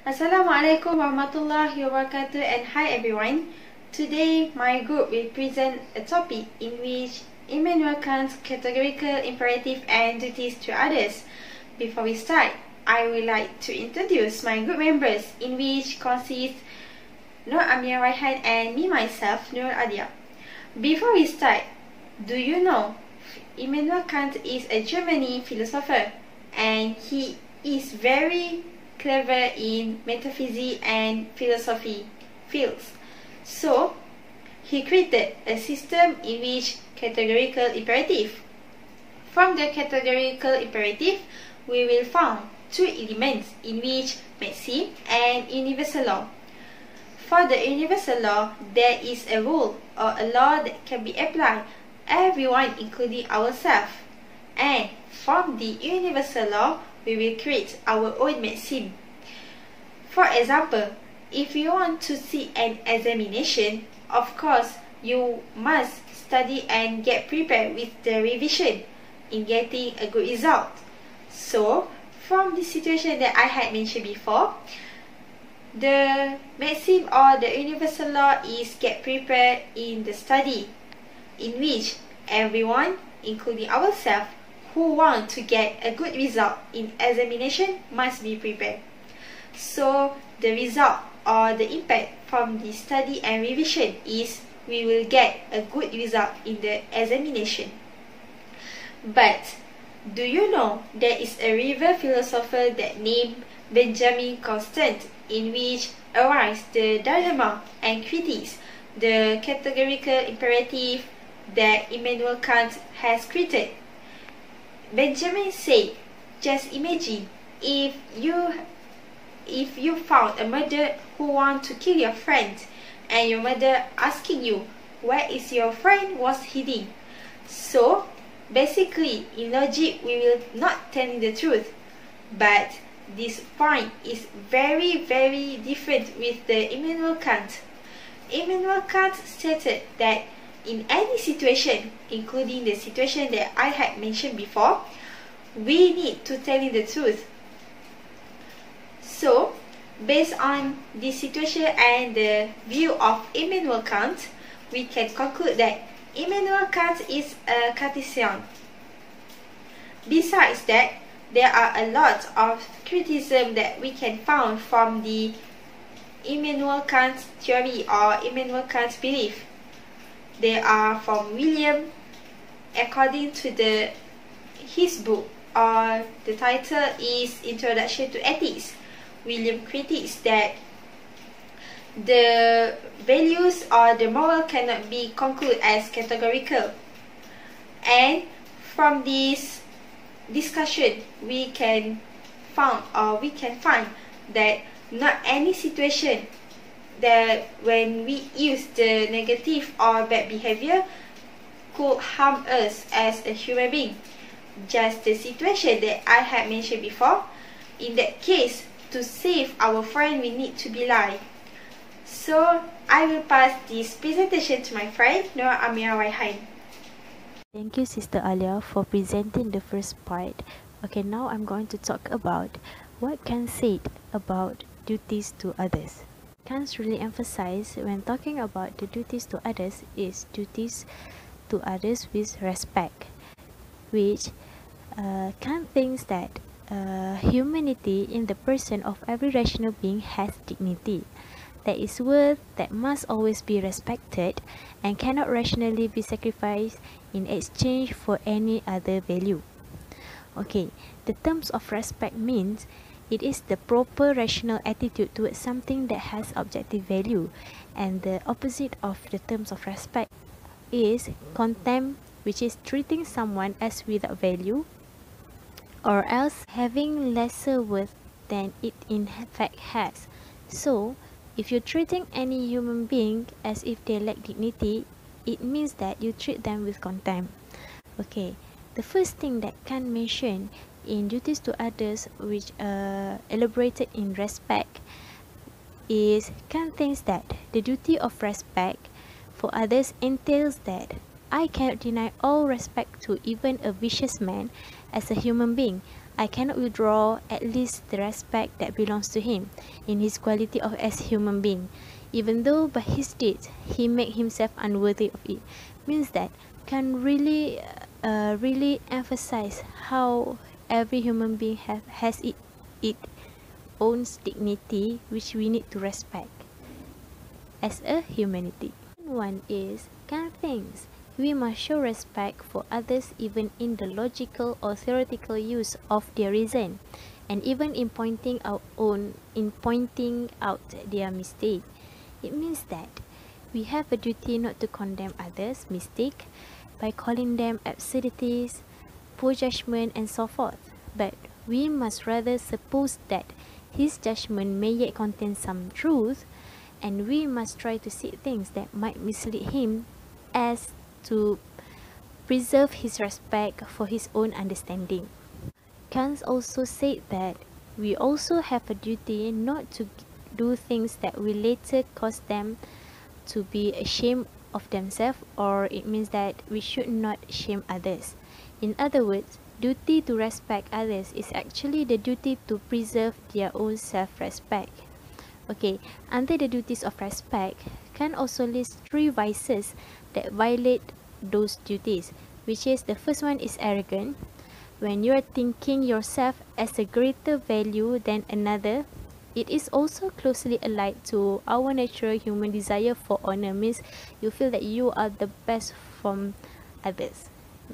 Assalamualaikum warahmatullahi wabarakatuh, and hi everyone. Today my group will present a topic in which Immanuel Kant's categorical imperative and duties to others. Before we start, I would like to introduce my group members, in which consist Amirah, Raihan, and me myself, Nurul, Alia. Before we start, do you know Immanuel Kant is a German philosopher, and he is very clever in metaphysics and philosophy fields. So, he created a system in which categorical imperative. From the categorical imperative, we will find two elements in which maxim and universal law. For the universal law, there is a rule or a law that can be applied everyone, including ourselves. And from the universal law, we will create our own maxim. For example, if you want to see an examination, of course, you must study and get prepared with the revision in getting a good result. So, from the situation that I had mentioned before, the maxim or the universal law is get prepared in the study, in which everyone, including ourselves, who want to get a good result in examination must be prepared. So the result or the impact from the study and revision is we will get a good result in the examination. But do you know there is a rival philosopher that named Benjamin Constant, in which arise the dilemma and critiques the categorical imperative that Immanuel Kant has created. Benjamin said, just imagine if you found a murderer who want to kill your friend, and your mother asking you where is your friend was hiding. So basically, in logic, we will not tell the truth, but this point is very different with the Immanuel Kant. Immanuel Kant stated that in any situation, including the situation that I had mentioned before, we need to tell the truth. So, based on this situation and the view of Immanuel Kant, we can conclude that Immanuel Kant is a Cartesian. Besides that, there are a lot of criticism that we can find from the Immanuel Kant theory or Immanuel Kant belief. They are from William, according to his book, or the title is Introduction to Ethics. William critiques that the values or the moral cannot be concluded as categorical. And from this discussion, we can find that not any situation that when we use the negative or bad behavior could harm us as a human being. Just the situation that I had mentioned before, in that case, to save our friend, we need to be lie. So I will pass this presentation to my friend Amirah, Raihan. Thank you, Sister Alia, for presenting the first part. Okay, now I'm going to talk about what Kant said about duties to others. Kant really emphasized when talking about the duties to others is duties to others with respect, which Kant thinks that humanity in the person of every rational being has dignity, that is worth that must always be respected and cannot rationally be sacrificed in exchange for any other value. Okay, the terms of respect means it is the proper rational attitude towards something that has objective value, and the opposite of the terms of respect is contempt, which is treating someone as without value or else having lesser worth than it in fact has. So, if you're treating any human being as if they lack dignity, it means that you treat them with contempt. Okay, the first thing that Kant mentioned in duties to others, which elaborated in respect, is Kant thinks that the duty of respect for others entails that I cannot deny all respect to even a vicious man as a human being. I cannot withdraw at least the respect that belongs to him in his quality of as human being, even though by his deeds he make himself unworthy of it. Means that can really emphasize how every human being has its own dignity, which we need to respect as a humanity. One is Kant thinks we must show respect for others even in the logical or theoretical use of their reason, and even in pointing out their mistake. It means that we have a duty not to condemn others' mistake by calling them absurdities, poor judgment, and so forth, but we must rather suppose that his judgment may yet contain some truth, and we must try to see things that might mislead him as to preserve his respect for his own understanding. Kant also said that we also have a duty not to do things that will later cause them to be ashamed of themselves, or it means that we should not shame others. In other words, duty to respect others is actually the duty to preserve their own self-respect. Okay, under the duties of respect, Kant also lists 3 vices that violate those duties, which is the first one is arrogant. When you are thinking yourself as a greater value than another, it is also closely allied to our natural human desire for honor. Means you feel that you are the best from others.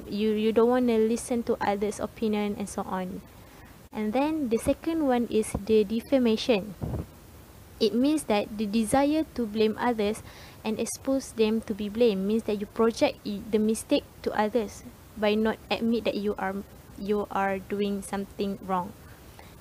You don't want to listen to others' opinion and so on. And then the second one is the defamation. It means that the desire to blame others and expose them to be blamed, means that you project the mistake to others by not admit that you are doing something wrong.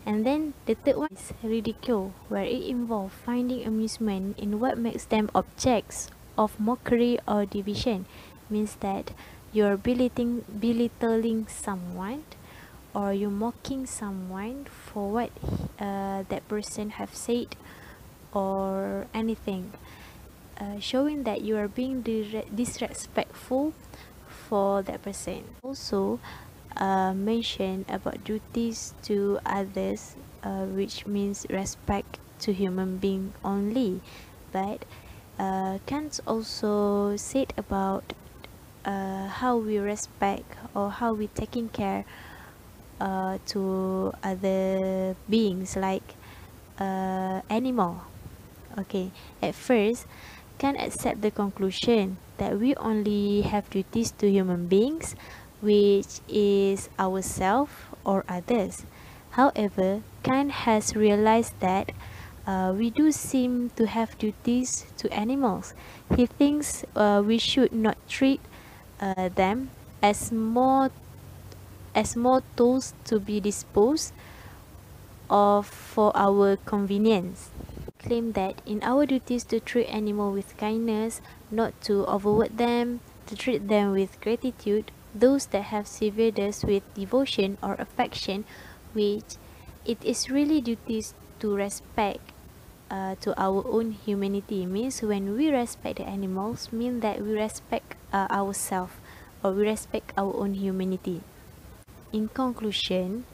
And then the third one is ridicule, where it involves finding amusement in what makes them objects of mockery or division. Means that you're belittling someone, or you're mocking someone for what that person have said or anything, showing that you are being disrespectful for that person. Also mention about duties to others, which means respect to human being only, but Kant also said about how we respect or how we taking care to other beings, like animal. Okay, at first Kant accept the conclusion that we only have duties to human beings, which is ourselves or others. However, Kant has realized that we do seem to have duties to animals. He thinks we should not treat them as more tools to be disposed of for our convenience. Claim that in our duties to treat animals with kindness, not to overwork them, to treat them with gratitude, those that have served us with devotion or affection, which it is really duties to respect to our own humanity. Means when we respect the animals, mean that we respect ourselves, or we respect our own humanity. In conclusion,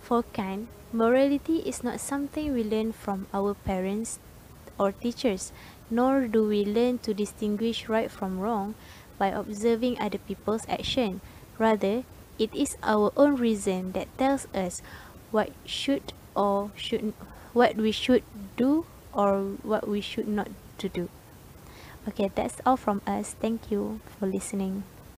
for Kant, morality is not something we learn from our parents or teachers, nor do we learn to distinguish right from wrong by observing other people's action. Rather, it is our own reason that tells us what what we should do or what we should not to do. Okay, that's all from us. Thank you for listening.